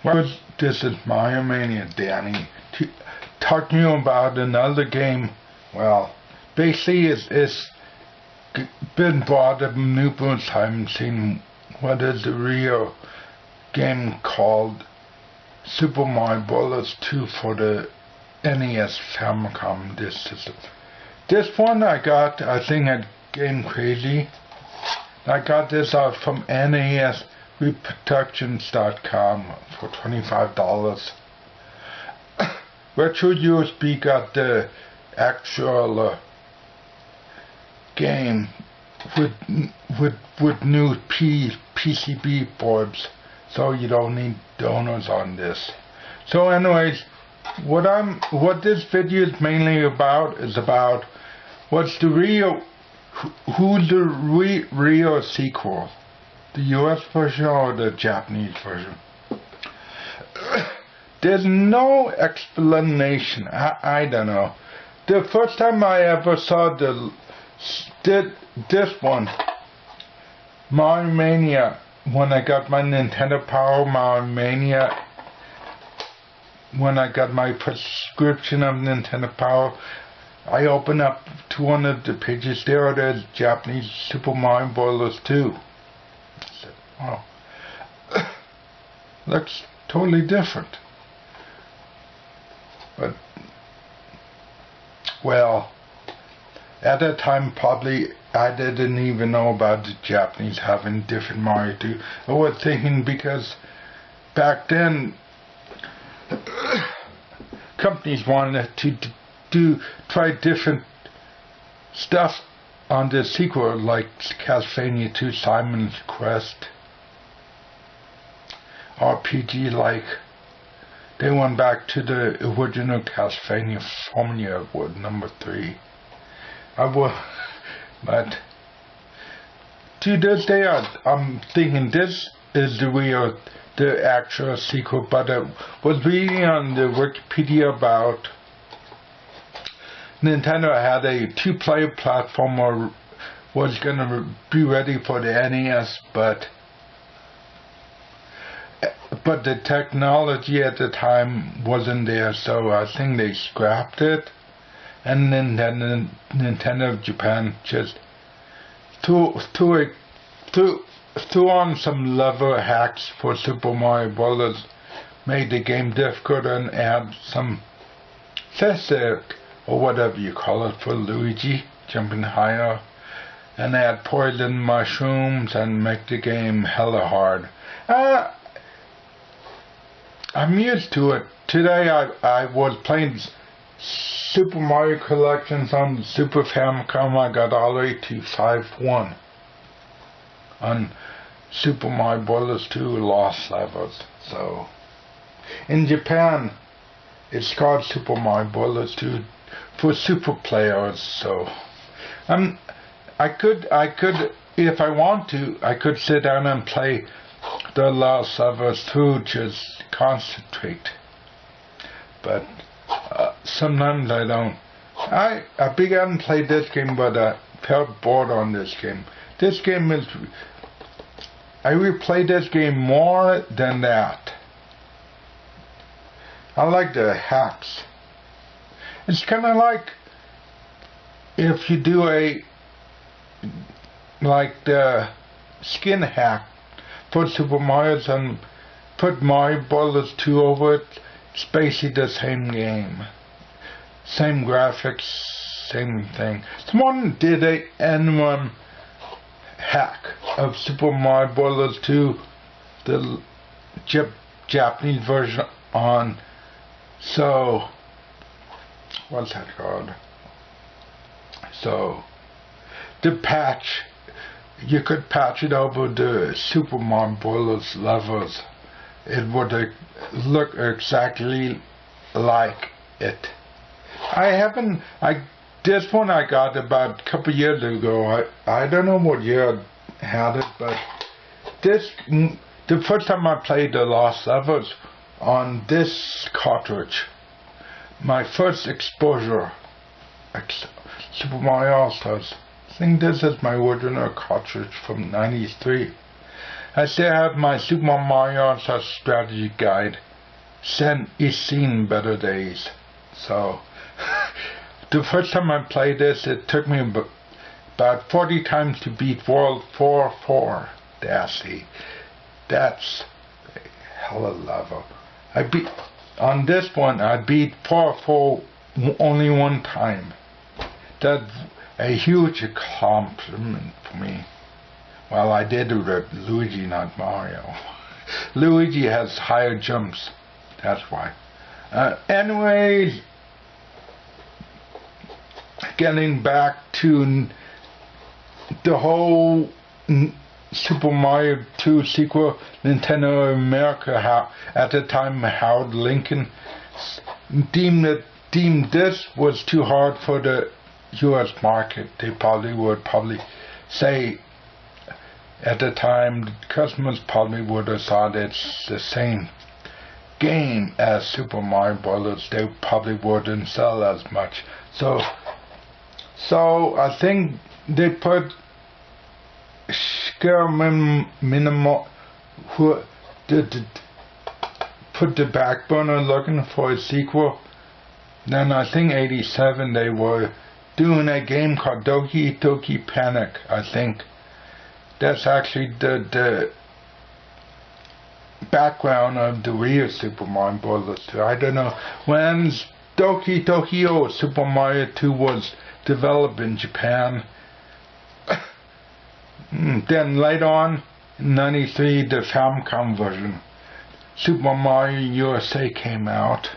Well, this is Mario Mania, Danny. Talking about another game. Well, basically it's been brought up numerous times. Seen what is the real game called Super Mario Bros. 2 for the NES Famicom disk system. This one I got, I think, at Game Crazy. I got this out from NESreproductions.com for $25. Retro USB got the actual game with new PCB boards, so you don't need donors on this. So anyways, what this video is mainly about is about what's the real who's the real sequel, the US version or the Japanese version. There's no explanation. I don't know. The first time I ever saw this one, Mario Mania, when I got my Nintendo Power Mario Mania, when I got my prescription of Nintendo Power, I opened up to one of the pages. There it is, Japanese Super Mario Bros. 2. I said, wow, looks totally different. But, well, at that time probably I didn't even know about the Japanese having different Mario 2. I was thinking because back then companies wanted to try different stuff on the sequel, like Castlevania 2 Simon's Quest, RPG, like they went back to the original Castlevania formula with number 3. But to this day I'm thinking this is the actual sequel, but I was reading on the Wikipedia about Nintendo had a 2-player platformer, was gonna be ready for the NES, but the technology at the time wasn't there, so I think they scrapped it, and Nintendo of Japan just threw on some level hacks for Super Mario Bros., made the game difficult, and add some physics or whatever you call it for Luigi jumping higher, and add poison mushrooms and make the game hella hard. I'm used to it. Today I was playing Super Mario Collections on the Super Famicom. I got all the way to 5-1 on Super Mario Bros. 2 Lost Levels. So in Japan it's called Super Mario Bros. 2 for super players. So I could if I want to, I could sit down and play the Lost Levels through, just concentrate, but sometimes I don't. I began to play this game, but I felt bored on this game. This game is, I replay this game more than that. I like the hacks. It's kind of like if you do like the skin hack for Super Mario's and put Mario Bros. 2 over it. It's basically the same game, same graphics, same thing. Someone did a N1 hack of Super Mario Bros. 2, the Japanese version on, so what's that called? So the patch, you could patch it over the Super Mario Bros. Levels. It would look exactly like it. This one I got about a couple years ago. I don't know what year I had it, but the first time I played the Lost Levels on this cartridge, my first exposure, Super Mario All-Stars. I think this is my original cartridge from '93. I still have my Super Mario strategy guide. It's seen better days. So, the first time I played this, it took me about 40 times to beat World 4-4. That's a hell of a level. On this one, I beat 4-4 only one time. That's a huge accomplishment for me. Well, I did it with Luigi, not Mario. Luigi has higher jumps. That's why. Anyways, getting back to the whole Super Mario 2 sequel, Nintendo America, at the time Howard Lincoln deemed this was too hard for the US market. They would say at the time the customers probably would have thought it's the same game as Super Mario Bros. They probably wouldn't sell as much. So I think they put scale minimal who put the back burner looking for a sequel. Then I think '87 they were doing a game called Doki Doki Panic. I think that's actually the background of the real Super Mario Bros. 2. I don't know when Doki Doki Super Mario 2 was developed in Japan. Then later on, in '93, the Famicom version, Super Mario USA, came out.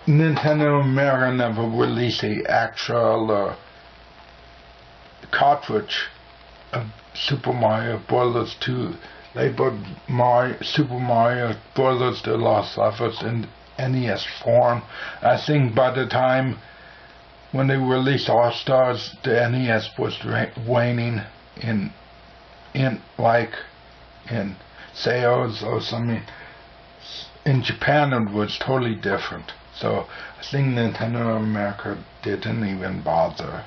Nintendo America never released an actual cartridge of Super Mario Bros. 2 labeled Super Mario Bros. The Lost Levels in NES form. I think by the time when they released All Stars, the NES was waning in sales or something. In Japan it was totally different. So I think Nintendo America didn't even bother.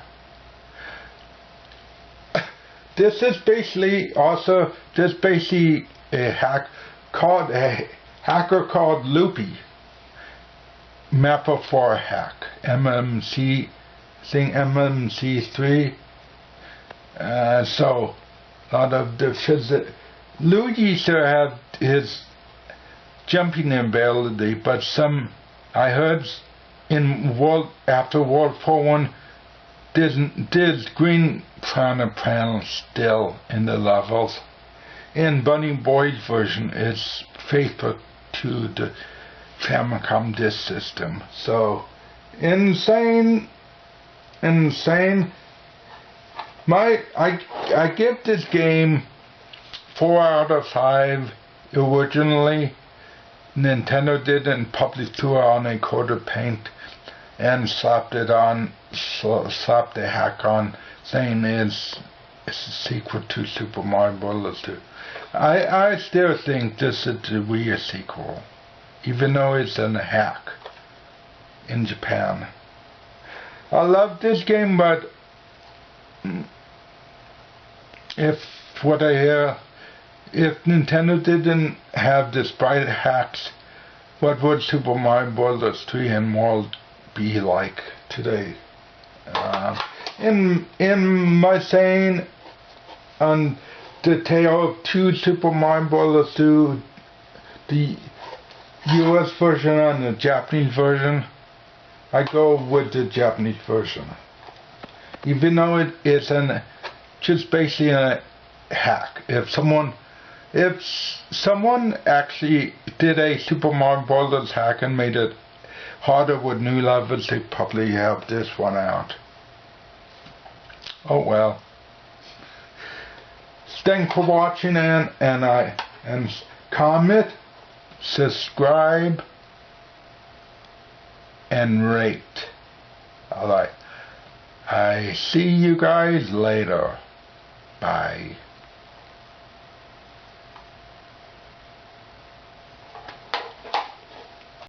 This is basically a hacker called Loopy. Mapper for a hack. MMC3. So a lot of the Luigi still have his jumping ability, but some I heard after World 4-1 there's green panel still in the levels. In Bunny Boy's version, it's faithful to the Famicom disk system. So insane. I give this game 4 out of 5 originally. Nintendo did and published it on a coat of paint and slapped the hack on, saying it's a sequel to Super Mario Bros. 2. I still think this is the real sequel, even though it's a hack in Japan. I love this game, but if Nintendo didn't have the sprite hacks, what would Super Mario Bros. 3 and World be like today? In my saying on the tale of 2 Super Mario Bros. 2, the US version and the Japanese version, I go with the Japanese version. Even though it's just basically a hack. If someone actually did a Super Mario Bros. Hack and made it harder with new levels, they probably have this one out. Oh well. Thanks for watching and comment, subscribe, and rate. Alright. I see you guys later. Bye.